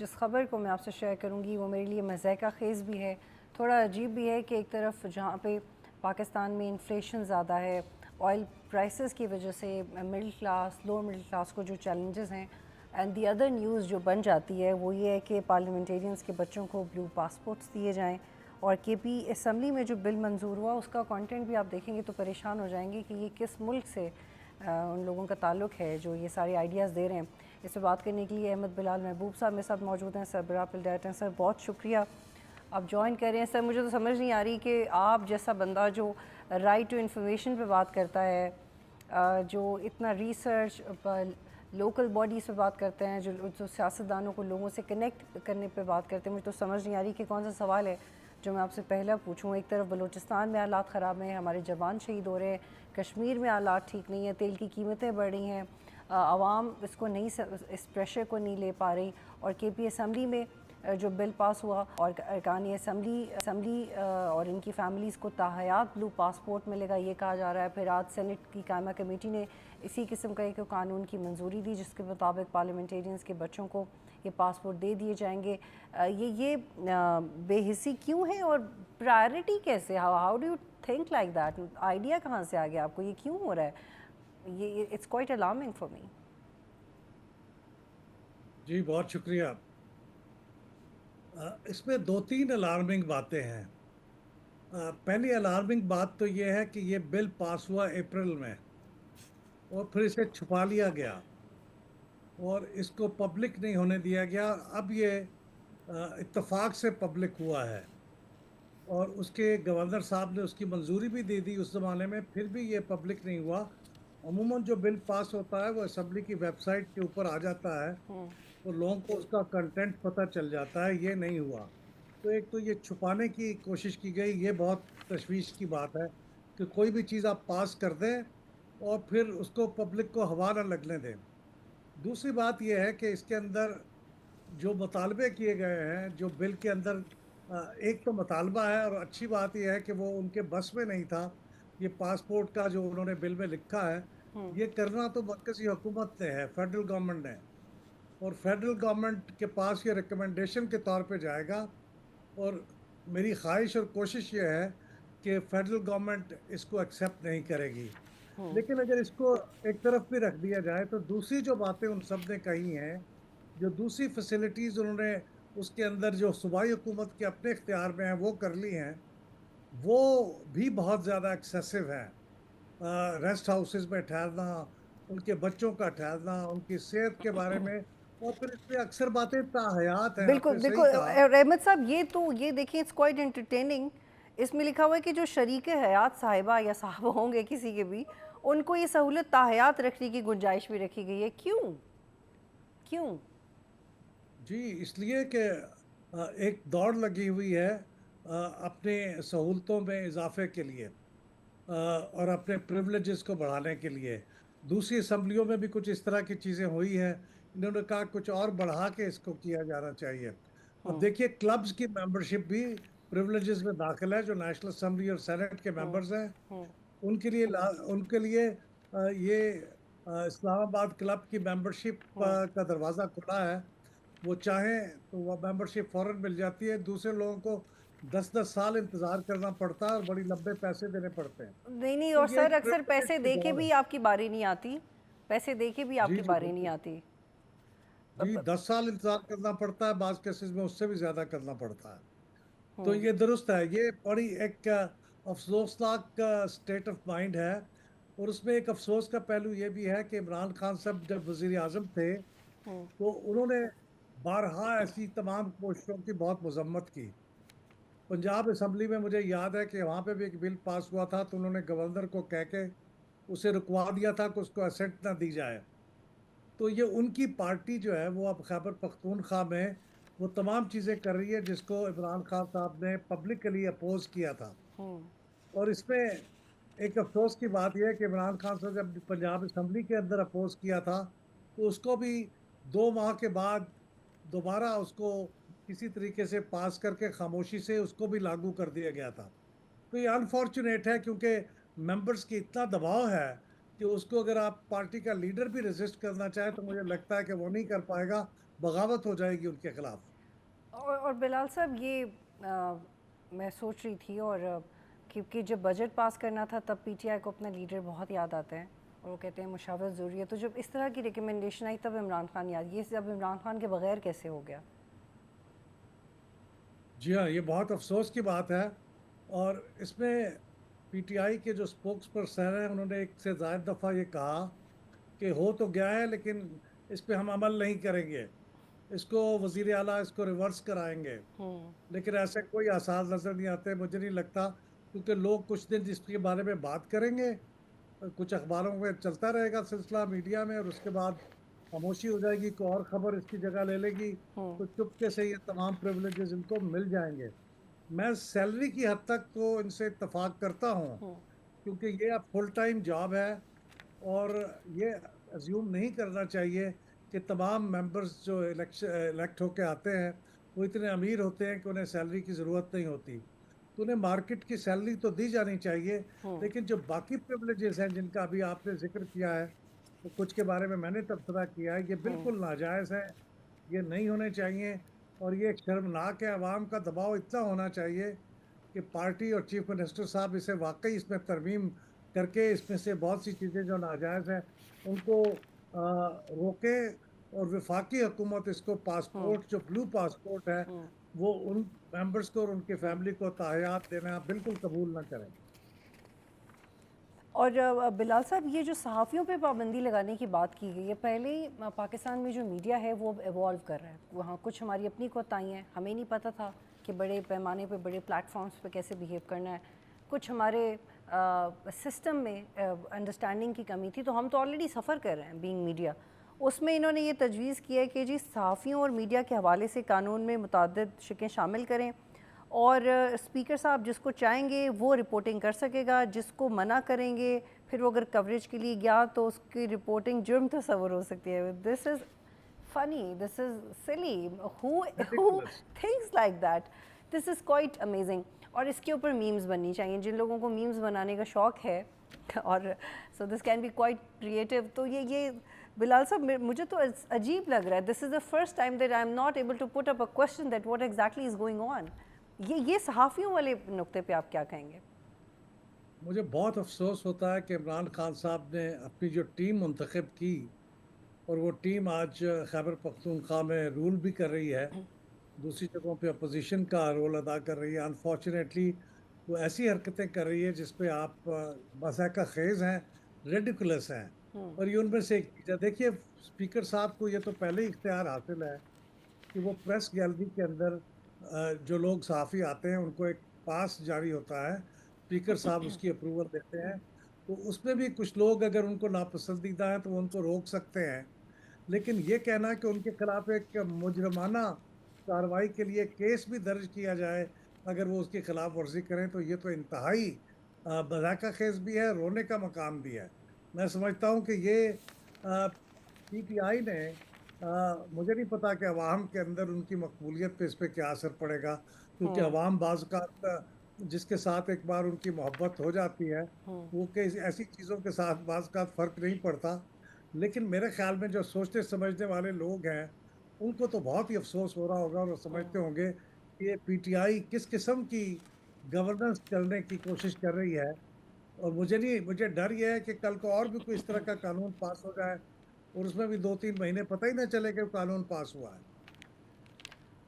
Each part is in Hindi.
जिस ख़बर को मैं आपसे शेयर करूंगी वो मेरे लिए मज़ाक़ा ख़ेज़ भी है, थोड़ा अजीब भी है कि एक तरफ जहाँ पे पाकिस्तान में इन्फ्लेशन ज़्यादा है, ऑयल प्राइसेस की वजह से middle class, lower middle class को जो चैलेंजेस हैं, एंड दी अदर न्यूज़ जो बन जाती है वो ये है कि पार्लियामेंटेरियंस के बच्चों को ब्लू पासपोर्ट्स दिए जाएँ। और केपी असम्बली में जो बिल मंजूर हुआ उसका कंटेंट भी आप देखेंगे तो परेशान हो जाएंगे कि ये किस मुल्क से उन लोगों का ताल्लुक़ है जो ये सारे आइडियाज़ दे रहे हैं। इस पर बात करने के लिए अहमद बिलाल महबूब साहब मेरे साथ मौजूद हैं। सर बरापिल डायरेक्टर हैं। सर बहुत शुक्रिया आप ज्वाइन कर रहे हैं। सर मुझे तो समझ नहीं आ रही कि आप जैसा बंदा जो राइट टू इन्फॉर्मेशन पे बात करता है, जो इतना रिसर्च पर लोकल बॉडीज़ पे बात करते हैं, जो सियासतदानों को लोगों से कनेक्ट करने पे बात करते हैं, मुझे तो समझ नहीं आ रही कि कौन सा सवाल है जो मैं आपसे पहला पूछूं। एक तरफ बलूचिस्तान में हालात ख़राब हैं, हमारे जवान शहीद हो रहे हैं, कश्मीर में हालात ठीक नहीं है, तेल की कीमतें बढ़ रही हैं, आवाम इसको नहीं, इस प्रेशर को नहीं ले पा रही। और केपी असम्बली में जो बिल पास हुआ और अरकान असम्बली और इनकी फ़ैमिलीज़ को ताहयात ब्लू पासपोर्ट मिलेगा ये कहा जा रहा है। फिर आज सेनेट की कायमा कमेटी ने इसी किस्म का एक कानून की मंजूरी दी जिसके मुताबिक पार्लियामेंटेरियंस के बच्चों को ये पासपोर्ट दे दिए जाएंगे। ये बेहिसी क्यों है और प्रायोरिटी कैसे, how do you think like that? Idea कहाँ से आ गया आपको, ये क्यों हो रहा है? ये it's quite alarming for me. जी बहुत शुक्रिया। इसमें दो तीन अलार्मिंग बातें हैं। पहली अलार्मिंग बात तो ये है कि ये बिल पास हुआ अप्रैल में और फिर इसे छुपा लिया गया और इसको पब्लिक नहीं होने दिया गया। अब ये इत्तेफाक से पब्लिक हुआ है और उसके गवर्नर साहब ने उसकी मंजूरी भी दे दी उस ज़माने में, फिर भी ये पब्लिक नहीं हुआ। अमूमन जो बिल पास होता है वो असम्बली की वेबसाइट के ऊपर आ जाता है तो लोगों को उसका कंटेंट पता चल जाता है, ये नहीं हुआ। तो एक तो ये छुपाने की कोशिश की गई, ये बहुत तशवीश की बात है कि कोई भी चीज़ आप पास कर दें और फिर उसको पब्लिक को हवा ना लगने दें। दूसरी बात यह है कि इसके अंदर जो मुतालबे किए गए हैं, जो बिल के अंदर एक तो मुतालबा है और अच्छी बात यह है कि वो उनके बस में नहीं था। ये पासपोर्ट का जो उन्होंने बिल में लिखा है, ये करना तो मरकजी हुकूमत ने है, फेडरल गवर्नमेंट ने, और फेडरल गवर्नमेंट के पास ये रिकमेंडेशन के तौर पे जाएगा। और मेरी ख्वाहिश और कोशिश ये है कि फेडरल गवर्नमेंट इसको एक्सेप्ट नहीं करेगी। लेकिन अगर इसको एक तरफ भी रख दिया जाए तो दूसरी जो बातें उन सब ने कही हैं, जो दूसरी फैसिलिटीज उन्होंने उसके अंदर जो सूबाई हुकूमत के अपने इख्तियार में है वो कर ली हैं, वो भी बहुत ज़्यादा एक्सेसिव है। रेस्ट हाउसेस में ठहरना, उनके बच्चों का ठहरना, उनकी सेहत के बारे में, और फिर इसमें अक्सर बातें ताहयात हैं, बिल्कुल आपने सही बिल्कुल कहा। अहमद साहब, ये देखिए इट्स क्वाइट एंटरटेनिंग। इसमें लिखा हुआ है कि जो शरीक हयात साहिबा या साहब होंगे किसी के भी, उनको ये सहूलत ताहयात रखने की गुंजाइश भी रखी गई है। क्यों? क्यों? जी इसलिए कि एक दौड़ लगी हुई है अपने सहूलतों में इजाफे के लिए, और अपने प्रिविलेजेस को बढ़ाने के लिए। दूसरी असम्बलियों में भी कुछ इस तरह की चीज़ें हुई हैं, इन्होंने कहा कुछ और बढ़ा के इसको किया जाना चाहिए। अब देखिए, क्लब्स की मेंबरशिप भी प्रिविलेजेस में दाखिल है। जो नेशनल असम्बली और सेनेट के मेंबर्स हैं उनके लिए ये इस्लामाबाद क्लब की मेंबरशिप का दरवाज़ा खुला है। वो चाहें तो वह मेंबरशिप फौरन मिल जाती है। दूसरे लोगों को 10-10 साल इंतज़ार करना पड़ता है और बड़ी लंबे पैसे देने पड़ते हैं। नहीं नहीं, तो और ये सर एक अक्सर प्रिविलेज पैसे की दे के दौड़ भी है। आपकी बारी नहीं आती, पैसे दे के भी जी आपकी जी बारी नहीं बिल्कुल। आती। जी 10 साल इंतज़ार करना पड़ता है, बाज़ केसेस में उससे भी ज़्यादा करना पड़ता है। तो ये दुरुस्त है, ये बड़ी एक अफसोसनाक स्टेट ऑफ माइंड है। और उसमें एक अफसोस का पहलू ये भी है कि इमरान खान साहब जब वजीर आजम थे तो उन्होंने बारहा ऐसी तमाम कोशिशों की बहुत मजम्मत की। पंजाब असम्बली में मुझे याद है कि वहाँ पे भी एक बिल पास हुआ था तो उन्होंने गवर्नर को कह के उसे रुकवा दिया था कि उसको असेंट ना दी जाए। तो ये उनकी पार्टी जो है वो अब खैबर पख्तूनख्वा में वो तमाम चीज़ें कर रही है जिसको इमरान खान साहब ने पब्लिकली अपोज किया था। और इसमें एक अफसोस की बात यह है कि इमरान खान साहब जब पंजाब असम्बली के अंदर अपोज किया था तो उसको भी 2 माह के बाद दोबारा उसको किसी तरीके से पास करके खामोशी से उसको भी लागू कर दिया गया था। तो ये अनफॉर्चुनेट है क्योंकि मेंबर्स की इतना दबाव है कि उसको अगर आप पार्टी का लीडर भी रेजिस्ट करना चाहे तो मुझे लगता है कि वो नहीं कर पाएगा। बगावत हो जाएगी उनके खिलाफ। और बिलाल साहब ये मैं सोच रही थी और क्योंकि जब बजट पास करना था तब पीटीआई को अपना लीडर बहुत याद आता है और वो कहते हैं मुशावरत ज़रूरी है, तो जब इस तरह की रिकमेंडेशन आई तब इमरान खान याद, ये सब इमरान खान के बगैर कैसे हो गया? जी हाँ, ये बहुत अफसोस की बात है। और इसमें पीटीआई के जो स्पोक्स पर्सन हैं उन्होंने एक से ज़ायद दफ़ा ये कहा कि हो तो गया है लेकिन इस पे हम अमल नहीं करेंगे, इसको वज़ीर आला इसको रिवर्स कराएंगे। लेकिन ऐसे कोई आसार नज़र नहीं आते, मुझे नहीं लगता, क्योंकि लोग कुछ दिन इसके बारे में बात करेंगे, कुछ अखबारों में चलता रहेगा सिलसिला मीडिया में, और उसके बाद खामोशी हो जाएगी, कोई और खबर इसकी जगह ले लेगी, तो चुपके से ये तमाम प्रिविलेजेस इनको मिल जाएंगे। मैं सैलरी की हद तक तो इनसे इत्तेफाक करता हूँ, क्योंकि ये अब फुल टाइम जॉब है, और ये अज्यूम नहीं करना चाहिए कि तमाम मेंबर्स जो इलेक्ट होके आते हैं वो इतने अमीर होते हैं कि उन्हें सैलरी की ज़रूरत नहीं होती। तो उन्हें मार्केट की सैलरी तो दी जानी चाहिए, लेकिन जो बाकी प्रिविलेजेस हैं जिनका अभी आपने जिक्र किया है, तो कुछ के बारे में मैंने तबसरा किया है, ये बिल्कुल नाजायज़ है, ये नहीं होने चाहिए। और ये एक शर्मनाक है, अवाम का दबाव इतना होना चाहिए कि पार्टी और चीफ मिनिस्टर साहब इसे वाकई इसमें तरमीम करके इसमें से बहुत सी चीज़ें जो नाजायज़ हैं उनको रोके, और वफाकी हुकूमत इसको पासपोर्ट जो ब्लू पासपोर्ट है वो उन मेंबर्स को और उनके फैमिली को ताहयात देना बिल्कुल कबूल ना करें। और बिलाल साहब ये जो सहाफ़ियों पे पाबंदी लगाने की बात की गई है, पहले ही पाकिस्तान में जो मीडिया है वो अब एवॉल्व कर रहा है, वहाँ कुछ हमारी अपनी कोताही हैं, हमें नहीं पता था कि बड़े पैमाने पे बड़े प्लेटफॉर्म्स पे कैसे बिहेव करना है, कुछ हमारे सिस्टम में अंडरस्टैंडिंग की कमी थी, तो हम तो ऑलरेडी सफ़र कर रहे हैं बीइंग मीडिया। उसमें इन्होंने ये तजवीज़ किया है कि जी सहाफ़ियों और मीडिया के हवाले से कानून में मुतअद्दिद शिकें शामिल करें, और स्पीकर साहब जिसको चाहेंगे वो रिपोर्टिंग कर सकेगा, जिसको मना करेंगे फिर वो अगर कवरेज के लिए गया तो उसकी रिपोर्टिंग जुर्म तस्वर हो सकती है। This is funny, this is silly, who ridiculous. Thinks like that? This is quite amazing. और इसके ऊपर मीम्स बननी चाहिए, जिन लोगों को मीम्स बनाने का शौक़ है और so this can be quite creative. तो ये बिलाल साहब मुझे तो अजीब लग रहा है, this is the first time that I am not able to put up a question that what exactly is going on. ये सहाफ़ियों वाले नुक्ते पे आप क्या कहेंगे? मुझे बहुत अफसोस होता है कि इमरान खान साहब ने अपनी जो टीम मुंतखब की, और वो टीम आज खैबर पख्तूनख्वा में रूल भी कर रही है, दूसरी जगहों पे अपोजिशन का रोल अदा कर रही है। अनफॉर्चुनेटली वो ऐसी हरकतें कर रही है जिस पे आप मज़ाक़ खेज़ हैं, रेडिकुलस हैं, और ये उनमें से एक चीज़ है। देखिए, स्पीकर साहब को ये तो पहले ही इख्तियार हासिल है कि वो प्रेस गैलरी के अंदर जो लोग सहाफ़ी आते हैं उनको एक पास जारी होता है, स्पीकर साहब उसकी अप्रूवल देते हैं, तो उसमें भी कुछ लोग अगर उनको नापसंदीदा हैं तो वो उनको रोक सकते हैं। लेकिन ये कहना कि उनके खिलाफ एक मुजरमाना कार्रवाई के लिए केस भी दर्ज किया जाए अगर वो उसकी खिलाफ वर्जी करें, तो ये तो इंतहाई मजाका खेज भी है, रोने का मकाम भी है। मैं समझता हूँ कि ये पीटीआई ने मुझे नहीं पता कि अवाम के अंदर उनकी मकबूलियत पे इस पर क्या असर पड़ेगा, क्योंकि अवाम बाज़ जिसके साथ एक बार उनकी मोहब्बत हो जाती है वो कि ऐसी चीज़ों के साथ बाज़ का फ़र्क नहीं पड़ता। लेकिन मेरे ख्याल में जो सोचते समझने वाले लोग हैं उनको तो बहुत ही अफसोस हो रहा होगा, और वो समझते होंगे कि ये पीटीआई किस किस्म की गवर्नेंस करने की कोशिश कर रही है। और मुझे डर ये है कि कल को और भी कोई इस तरह का कानून पास हो जाए, और उसमें भी 2-3 महीने पता ही ना चले कि वो कानून पास हुआ है।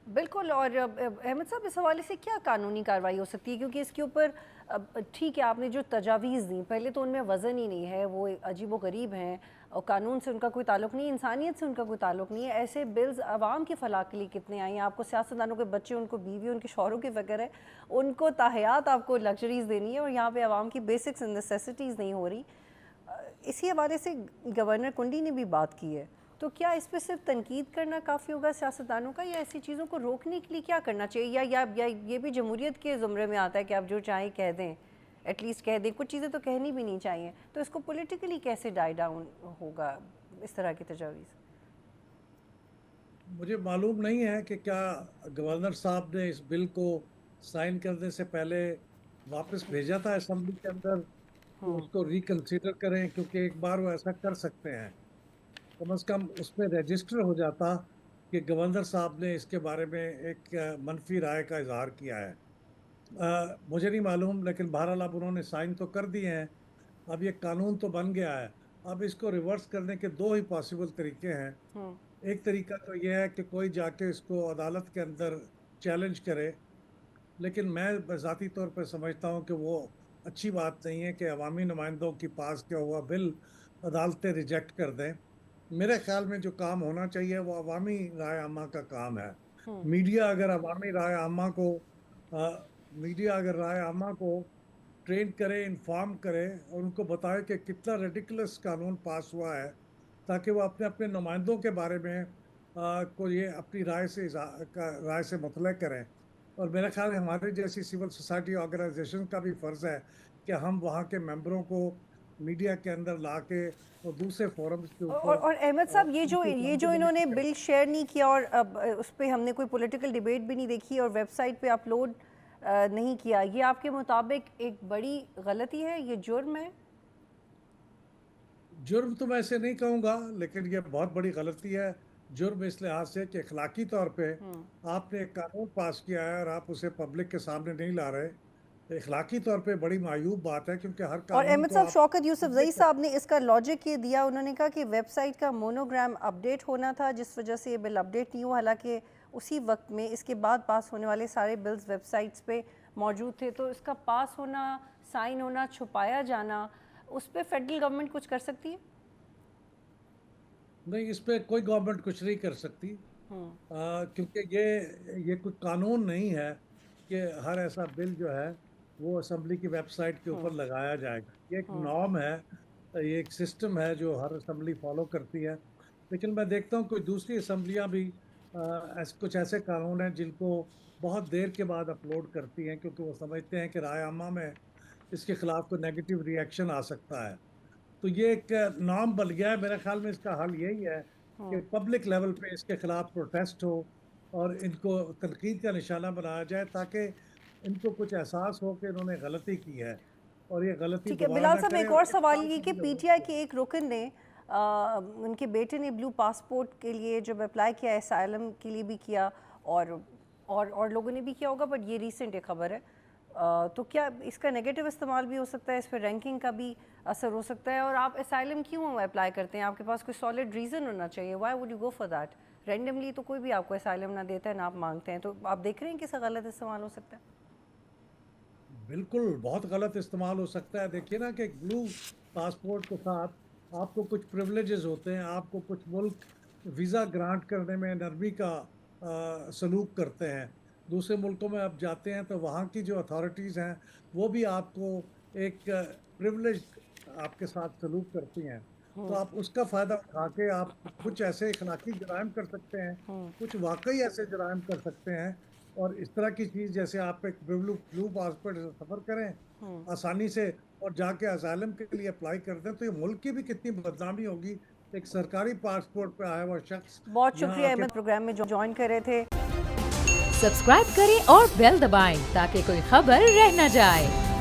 बिल्कुल। और अहमद साहब इस हवाले से क्या कानूनी कार्रवाई हो सकती है, क्योंकि इसके ऊपर ठीक है आपने जो तजावीज़ दी पहले तो उनमें वज़न ही नहीं है, वो अजीब व गरीब हैं और कानून से उनका कोई ताल्लुक़ नहीं है, इंसानियत से उनका कोई ताल्लुक़ नहीं है। ऐसे बिल्स आवाम की फ़लाह के लिए कितने आए हैं, आपको सियासतदानों के बच्चे, उनको बीवी, उनके शौहरों की फ़िक्र है, उनको ताहयात आपको लग्जरीज़ देनी है, और यहाँ पे आवाम की बेसिक्स नेसेसिटीज़ नहीं हो रही। इसी हवाले से गवर्नर कुंडी ने भी बात की है, तो क्या इस पे सिर्फ तनकीद करना काफ़ी होगा सियासतदानों का, या ऐसी चीज़ों को रोकने के लिए क्या करना चाहिए, या ये भी जमहूरियत के ज़ुमरे में आता है कि आप जो चाहें कह दें, एटलीस्ट कह दें, कुछ चीज़ें तो कहनी भी नहीं चाहिए, तो इसको पॉलिटिकली कैसे डाई डाउन होगा इस तरह की तजावीज़? मुझे मालूम नहीं है कि क्या गवर्नर साहब ने इस बिल को साइन करने से पहले वापस भेजा था असेंबली के अंदर कि उसको रिकंसीडर करें, क्योंकि एक बार वो ऐसा कर सकते हैं। कम से कम उसमें रजिस्टर हो जाता कि गवर्नर साहब ने इसके बारे में एक मनफी राय का इजहार किया है। मुझे नहीं मालूम, लेकिन बहरहाल अब उन्होंने साइन तो कर दिए हैं। अब ये कानून तो बन गया है। अब इसको रिवर्स करने के दो ही पॉसिबल तरीके हैं। एक तरीका तो ये है कि कोई जाके इसको अदालत के अंदर चैलेंज करे, लेकिन मैं ज़ाती तौर पर समझता हूँ कि वो अच्छी बात नहीं है कि अवामी नुमाइंदों की पास किया हुआ बिल अदालतें रिजेक्ट कर दें। मेरे ख्याल में जो काम होना चाहिए वो अवामी राय आमा का काम है। मीडिया अगर अवामी राय आमा को मीडिया अगर राय आमा को ट्रेन करे, इन्फॉर्म करे और उनको बताए कि कितना रेडिकुलस कानून पास हुआ है, ताकि वो अपने अपने नुमाइंदों के बारे में को ये अपनी राय से मुतलक करें। और मेरा ख्याल है हमारे जैसी सिविल सोसाइटी ऑर्गेनाइजेशन का भी फ़र्ज़ है कि हम वहाँ के मेंबरों को मीडिया के अंदर ला के और दूसरे फोरम्स के ऊपर और अहमद साहब, ये जो accountability इन्होंने करें। बिल शेयर नहीं किया और अब उस पे हमने कोई पॉलिटिकल डिबेट भी नहीं देखी और वेबसाइट पे अपलोड नहीं किया, ये आपके मुताबिक एक बड़ी गलती है, ये जुर्म है? जुर्म तो मैं ऐसे नहीं कहूँगा, लेकिन ये बहुत बड़ी गलती है। जुर्म इस लिहाज से कि अखलाकी तौर पे आपने एक कानून पास किया है और आप उसे पब्लिक के सामने नहीं ला रहे, तो अखलाकी तौर पे बड़ी मायूब बात है, क्योंकि हर और कानून अहमद को साहब, आप शौकत यूसुफजई public साहब ने इसका लॉजिक ये दिया, उन्होंने कहा कि वेबसाइट का मोनोग्राम अपडेट होना था जिस वजह से ये बिल अपडेट नहीं हुआ। हालांकि उसी वक्त में इसके बाद पास होने वाले सारे बिल्स वेबसाइट्स पे मौजूद थे, तो इसका पास होना, साइन होना, छुपाया जाना, उस पर फेडरल गवर्नमेंट कुछ कर सकती है? नहीं, इस पे कोई गवर्नमेंट कुछ नहीं कर सकती, क्योंकि ये कोई कानून नहीं है कि हर ऐसा बिल जो है वो असेंबली की वेबसाइट के ऊपर लगाया जाएगा। ये एक नॉर्म है, ये एक सिस्टम है जो हर असेंबली फॉलो करती है। लेकिन मैं देखता हूँ कोई दूसरी असेंबलियाँ भी कुछ ऐसे कानून हैं जिनको बहुत देर के बाद अपलोड करती हैं, क्योंकि वो समझते हैं कि राय आमा में इसके खिलाफ कोई नेगेटिव रिएक्शन आ सकता है। तो ये एक नॉर्म बन गया है। मेरे ख्याल में इसका हल यही है कि पब्लिक लेवल पे इसके खिलाफ प्रोटेस्ट हो और इनको तनकीद का निशाना बनाया जाए, ताकि इनको कुछ एहसास हो कि इन्होंने गलती की है और ये गलती ठीक है दोबारा बिलाल ना साहब, करें। एक और और इस सवाल बात ये की कि भी पीटीआई जरूरत है। के एक रुकन ने उनके बेटे ने ब्लू पासपोर्ट के लिए जब अप्लाई किया, असाइलम के लिए भी किया और लोगों ने भी किया होगा, बट ये रीसेंट एक खबर है, तो क्या इसका नेगेटिव इस्तेमाल भी हो सकता है, इस पर रैंकिंग का भी असर हो सकता है? और आप असाइलम क्यों अप्लाई करते हैं? आपके पास कोई सॉलिड रीज़न होना चाहिए। Why would you go for that? Randomly तो कोई भी आपको असाइलम ना देता है ना आप मांगते हैं, तो आप देख रहे हैं कि इसका गलत इस्तेमाल हो सकता है? बिल्कुल, बहुत गलत इस्तेमाल हो सकता है। देखिए ना कि एक ब्लू पासपोर्ट के साथ आपको कुछ प्रिविलेजेस होते हैं, आपको कुछ मुल्क वीज़ा ग्रांट करने में नरमी का सलूक करते हैं। दूसरे मुल्कों में आप जाते हैं तो वहाँ की जो अथॉरिटीज़ हैं वो भी आपको एक प्रिविलेज आपके साथ सलूक करती हैं। तो आप उसका फ़ायदा उठा के आप कुछ ऐसे इखलाकी जराइम कर सकते हैं, कुछ वाकई ऐसे जराइम कर सकते हैं। और इस तरह की चीज़, जैसे आप एक ब्लू ब्लू पासपोर्ट से सफ़र करें आसानी से और जाके असाइलम के लिए अप्लाई कर दें, तो ये मुल्क की भी कितनी बदनामी होगी। एक सरकारी पासपोर्ट पे आया हुआ शख्स बहुत यहाँ शुक्रिया आके अहमद, प्रोग्राम में ज्वाइन कर रहे थे। सब्सक्राइब करें और बेल दबाएं ताकि कोई खबर रह न जाए।